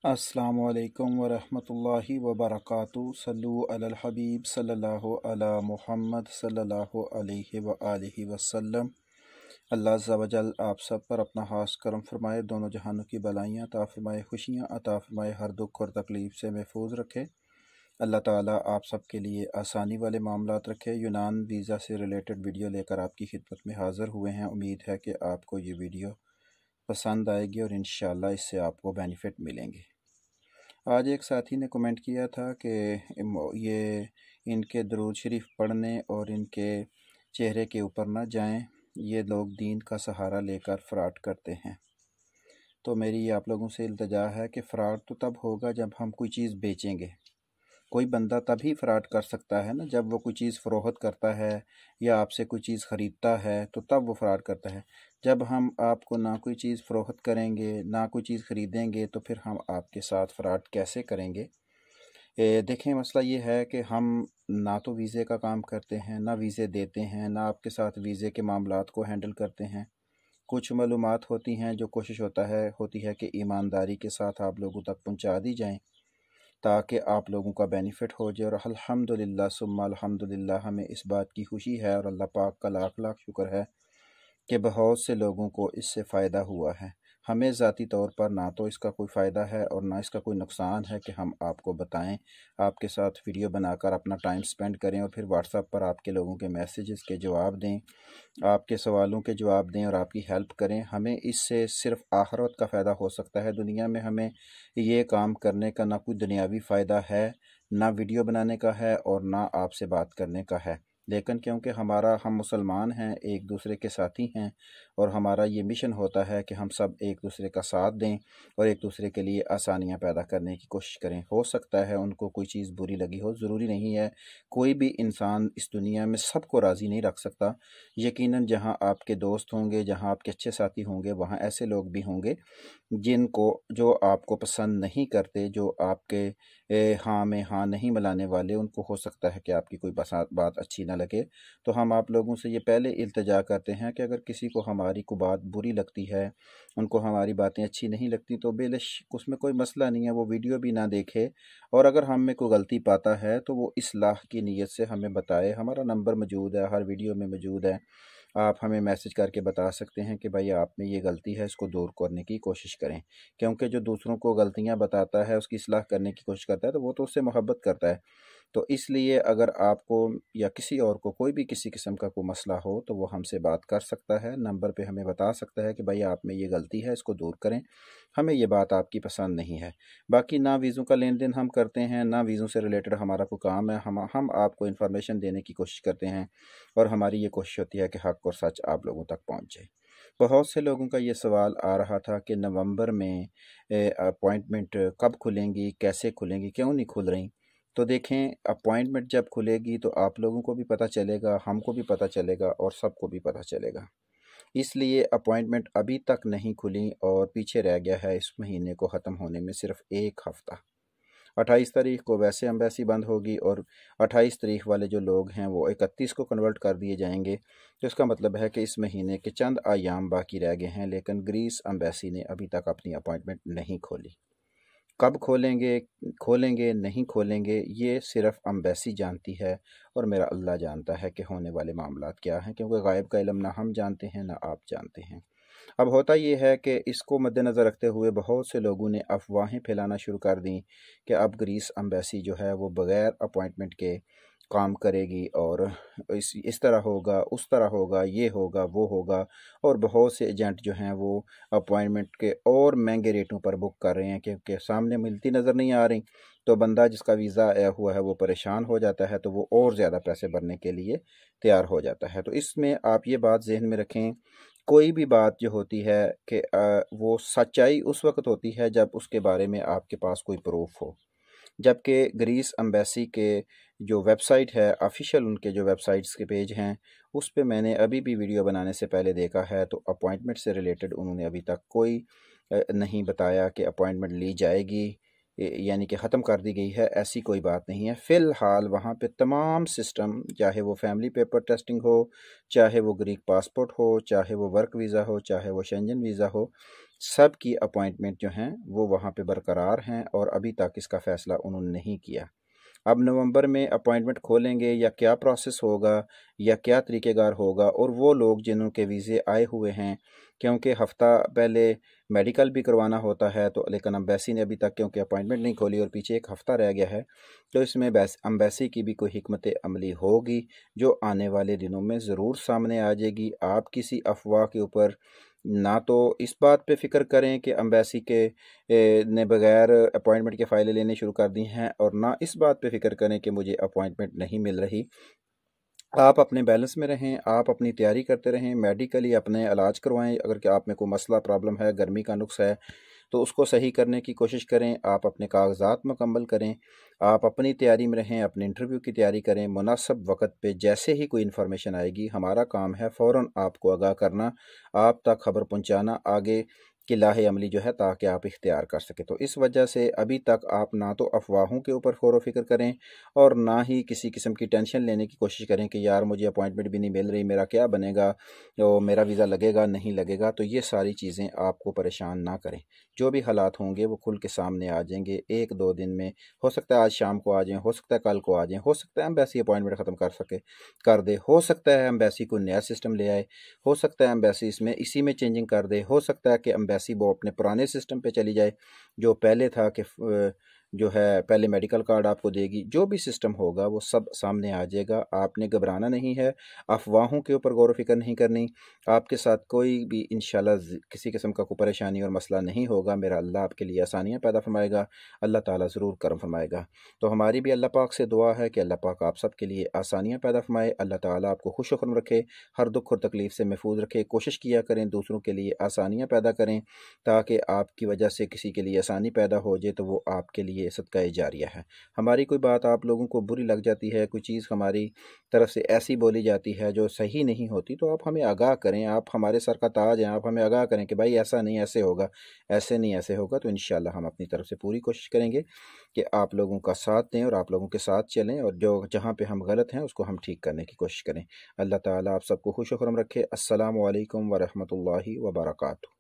अस्सलामु अलैकुम वरहमतुल्लाहि वबरकातुहू। सल्लु अलल हबीब सल्लल्लाहु अला मुहम्मद सल्लल्लाहु अलैहि व आलिहि वसल्लम। अल्लाह अज़्ज़ा व जल आप सब पर अपना खास करम फरमाए, दोनों जहानों की भलाइयाँ अता फरमाए, खुशियाँ अता फरमाए, हर दुख और तकलीफ़ से महफूज रखे। अल्लाह ताला आप सब के लिए आसानी वाले मामलात रखे। यूनान वीज़ा से रिलेटेड वीडियो लेकर आपकी खिदमत में हाज़िर हुए हैं। उम्मीद है कि आपको ये वीडियो पसंद आएगी और इंशाअल्लाह इससे आपको बेनिफिट मिलेंगे। आज एक साथी ने कमेंट किया था कि ये इनके दरूद शरीफ पढ़ने और इनके चेहरे के ऊपर ना जाएं, ये लोग दीन का सहारा लेकर फ़्रॉड करते हैं। तो मेरी आप लोगों से इल्तिजा है कि फ़्रॉड तो तब होगा जब हम कोई चीज़ बेचेंगे। कोई बंदा तभी फ़्रॉड कर सकता है ना जब वो कोई चीज़ फ़रोख्त करता है या आपसे कोई चीज़ ख़रीदता है, तो तब वो फ़्रॉड करता है। जब हम आपको ना कोई चीज़ फ़रोख्त करेंगे, ना कोई चीज़ ख़रीदेंगे, तो फिर हम आपके साथ फ़्रॉड कैसे करेंगे। देखें, मसला ये है कि हम ना तो वीज़े का काम करते हैं, ना वीज़े देते हैं, ना आपके साथ वीज़े के मामलात को हैंडल करते हैं। कुछ मालूमात होती हैं जो कोशिश होती है कि ईमानदारी के साथ आप लोगों तक पहुँचा दी जाएँ, ताकि आप लोगों का बेनिफिट हो जाए। और अल्हम्दुलिल्लाह सुम्मा अल्हम्दुलिल्लाह, हमें इस बात की खुशी है और अल्लाह पाक का लाख लाख शुक्र है कि बहुत से लोगों को इससे फ़ायदा हुआ है। हमें ज़ाती तौर पर ना तो इसका कोई फ़ायदा है और ना इसका कोई नुकसान है कि हम आपको बताएं, आपके साथ वीडियो बनाकर अपना टाइम स्पेंड करें और फिर व्हाट्सएप पर आपके लोगों के मैसेजेस के जवाब दें, आपके सवालों के जवाब दें और आपकी हेल्प करें। हमें इससे सिर्फ आखिरत का फ़ायदा हो सकता है। दुनिया में हमें ये काम करने का ना कोई दुनियावी फ़ायदा है, ना वीडियो बनाने का है और ना आपसे बात करने का है। लेकिन क्योंकि हम मुसलमान हैं, एक दूसरे के साथी हैं और हमारा ये मिशन होता है कि हम सब एक दूसरे का साथ दें और एक दूसरे के लिए आसानियां पैदा करने की कोशिश करें। हो सकता है उनको कोई चीज़ बुरी लगी हो, ज़रूरी नहीं है। कोई भी इंसान इस दुनिया में सबको राज़ी नहीं रख सकता। यकीनन जहां आपके दोस्त होंगे, जहां आपके अच्छे साथी होंगे, वहां ऐसे लोग भी होंगे जो आपको पसंद नहीं करते, जो आपके हाँ में हाँ नहीं मिलाने वाले। उनको हो सकता है कि आपकी कोई बात अच्छी ना लगे। तो हम आप लोगों से ये पहले इल्तिजा करते हैं कि अगर किसी को हमारी कोई बात बुरी लगती है, उनको हमारी बातें अच्छी नहीं लगती, तो बेशक उसमें कोई मसला नहीं है, वो वीडियो भी ना देखे। और अगर हम में कोई गलती पाता है तो वो इस्लाह की नीयत से हमें बताए। हमारा नंबर मौजूद है, हर वीडियो में मौजूद है। आप हमें मैसेज करके बता सकते हैं कि भाई आप में ये गलती है, इसको दूर करने की कोशिश करें। क्योंकि जो दूसरों को गलतियां बताता है, उसकी इस्लाह करने की कोशिश करता है, तो वो तो उससे मोहब्बत करता है। तो इसलिए अगर आपको या किसी और को कोई भी किसी किस्म का कोई मसला हो, तो वो हमसे बात कर सकता है। नंबर पे हमें बता सकता है कि भाई आप में ये गलती है, इसको दूर करें, हमें ये बात आपकी पसंद नहीं है। बाकी ना वीज़ों का लेन देन हम करते हैं, ना वीज़ों से रिलेटेड हमारा कोई काम है। हम आपको इन्फॉर्मेशन देने की कोशिश करते हैं और हमारी ये कोशिश होती है कि हक़ और सच आप लोगों तक पहुँच जाए। बहुत से लोगों का ये सवाल आ रहा था कि नवंबर में अपॉइंटमेंट कब खुलेंगी, कैसे खुलेंगी, क्यों नहीं खुल रही। तो देखें, अपॉइंटमेंट जब खुलेगी तो आप लोगों को भी पता चलेगा, हमको भी पता चलेगा और सबको भी पता चलेगा। इसलिए अपॉइंटमेंट अभी तक नहीं खुली और पीछे रह गया है इस महीने को ख़त्म होने में सिर्फ एक हफ़्ता। 28 तारीख को वैसे एम्बेसी बंद होगी और 28 तारीख वाले जो लोग हैं वो 31 को कन्वर्ट कर दिए जाएंगे। तो इसका मतलब है कि इस महीने के चंद अयाम बाकी रह गए हैं, लेकिन ग्रीस एम्बेसी ने अभी तक अपनी अपॉइंटमेंट नहीं खोली। कब खोलेंगे नहीं खोलेंगे, ये सिर्फ एम्बेसी जानती है और मेरा अल्लाह जानता है कि होने वाले मामलात क्या हैं, क्योंकि गायब का इल्म ना हम जानते हैं ना आप जानते हैं। अब होता ये है कि इसको मद्देनज़र रखते हुए बहुत से लोगों ने अफवाहें फैलाना शुरू कर दी कि अब ग्रीस एम्बेसी जो है वो बग़ैर अपॉइंटमेंट के काम करेगी और इस तरह होगा, उस तरह होगा, ये होगा, वो होगा। और बहुत से एजेंट जो हैं वो अपॉइंटमेंट के और महंगे रेटों पर बुक कर रहे हैं, क्योंकि सामने मिलती नज़र नहीं आ रही। तो बंदा जिसका वीज़ा आया हुआ है वो परेशान हो जाता है, तो वो और ज़्यादा पैसे भरने के लिए तैयार हो जाता है। तो इसमें आप ये बात जहन में रखें, कोई भी बात जो होती है कि वो सच्चाई उस वक्त होती है जब उसके बारे में आपके पास कोई प्रूफ हो। जबकि ग्रीस एम्बेसी के जो वेबसाइट है, ऑफिशियल उनके जो वेबसाइट्स के पेज हैं, उस पे मैंने अभी भी वीडियो बनाने से पहले देखा है, तो अपॉइंटमेंट से रिलेटेड उन्होंने अभी तक कोई नहीं बताया कि अपॉइंटमेंट ली जाएगी, यानी कि ख़त्म कर दी गई है, ऐसी कोई बात नहीं है। फ़िलहाल वहाँ पे तमाम सिस्टम, चाहे वो फैमिली पेपर टेस्टिंग हो, चाहे वो ग्रीक पासपोर्ट हो, चाहे वो वर्क वीज़ा हो, चाहे वो शेंजन वीज़ा हो, سب کی اپوائنٹمنٹ جو ہیں وہ وہاں پہ برقرار ہیں اور ابھی تک اس کا فیصلہ انہوں نے نہیں کیا۔ اب نومبر میں اپوائنٹمنٹ کھولیں گے یا کیا پروسیس ہوگا یا کیا طریقہ کار ہوگا، اور وہ لوگ جنہوں کے ویزے آئے ہوئے ہیں، کیونکہ ہفتہ پہلے میڈیکل بھی کروانا ہوتا ہے تو لیکن امبیسی نے ابھی تک کیونکہ اپوائنٹمنٹ نہیں کھولی اور پیچھے ایک ہفتہ رہ گیا ہے، تو اس میں امبیسی کی بھی کوئی حکمت عملی ہوگی جو آنے والے دنوں میں ضرور سامنے آ جائے گی۔ آپ کسی افواہ کے اوپر نہ تو اس بات پہ فکر کریں کہ امبیسی کے نے بغیر اپوائنٹمنٹ کے فائلیں لینے شروع کر دی ہیں، اور نہ اس بات پہ فکر کریں کہ مجھے اپوائنٹمنٹ نہیں مل رہی۔ آپ اپنے بیلنس میں رہیں، آپ اپنی تیاری کرتے رہیں، میڈیکلی اپنے علاج کروائیں، اگر کہ آپ میں کوئی مسئلہ پرابلم ہے، گرمی کا نقص ہے تو اس کو صحیح کرنے کی کوشش کریں، آپ اپنے کاغذات مکمل کریں، آپ اپنی تیاری میں رہیں، اپنے انٹرویو کی تیاری کریں، مناسب وقت پہ جیسے ہی کوئی انفارمیشن آئے گی ہمارا کام ہے فوراً آپ کو آگاہ کرنا، آپ تک خبر پہنچانا، آگے کی لاہے عملی جو ہے تاکہ آپ اختیار کر سکیں۔ تو اس وجہ سے ابھی تک آپ نہ تو افواہوں کے اوپر غور و فکر کریں اور نہ ہی کسی قسم کی ٹینشن لینے کی کوشش کریں کہ یار مجھے اپوائنٹمنٹ بھی نہیں مل رہی، میرا کیا بنے گا، میرا ویزا لگے گا نہیں لگے گا۔ تو یہ ساری چیزیں آپ کو پریشان نہ کریں، جو بھی حالات ہوں گے وہ کھل کے سامنے آ جائیں گے ایک دو دن میں، ہو سکتا ہے آج شام کو آ جائیں، ہو سکتا ہے کل کو آ جائیں، ہو سکتا ہے ایمبیسی اپوائنٹمنٹ ختم کر دے، ہو سکتا ہے ایمبیسی کو نیا سسٹم لے آئے، ہو سکتا ہے ایمبیسی اسی میں چینجنگ کر دے، ہو سکتا ہے کہ ایمبیسی وہ اپنے پرانے سسٹم پہ چلی جائے جو پہلے تھا کہ جو ہے پہلے میڈیکل کارڈ آپ کو دے گی۔ جو بھی سسٹم ہوگا وہ سب سامنے آ جائے گا، آپ نے گھبرانا نہیں ہے، افواہوں کے اوپر غور و فکر نہیں کرنی، آپ کے ساتھ کوئی بھی انشاءاللہ کسی قسم کا کوئی پریشانی اور مسئلہ نہیں ہوگا، میرا اللہ آپ کے لیے آسانیاں پیدا فرمائے گا، اللہ تعالیٰ ضرور کرم فرمائے گا۔ تو ہماری بھی اللہ پاک سے دعا ہے کہ اللہ پاک آپ سب کے لیے آسانیاں پیدا فرمائے، اللہ تعالیٰ آپ کو خوش و خرم رکھے، ہر دکھ اور تکلیف سے محفوظ رکھے۔ کوشش کیا کریں دوسروں کے لیے آسانیاں پیدا کریں تاکہ آپ کی وجہ سے کسی کے لیے آسانی پیدا ہو جائے تو وہ آپ کے لیے صدقہ جاریہ ہے۔ ہماری کوئی بات آپ لوگوں کو بری لگ جاتی ہے، کوئی چیز ہماری طرف سے ایسی بولی جاتی ہے جو صحیح نہیں ہوتی، تو آپ ہمیں آگاہ کریں، آپ ہمارے سر کا تاج ہیں، آپ ہمیں آگاہ کریں کہ بھائی ایسا نہیں ایسے ہوگا، ایسے نہیں ایسے ہوگا، تو انشاءاللہ ہم اپنی طرف سے پوری کوشش کریں گے کہ آپ لوگوں کا ساتھ دیں اور آپ لوگوں کے ساتھ چلیں، اور جہاں پہ ہم غلط ہیں اس کو ہم ٹھیک کرنے کی کوشش کریں۔ اللہ تعالیٰ آپ سب کو خوش و خرم رکھے۔ السلام علیکم ورحمۃ اللہ وبرکاتہ۔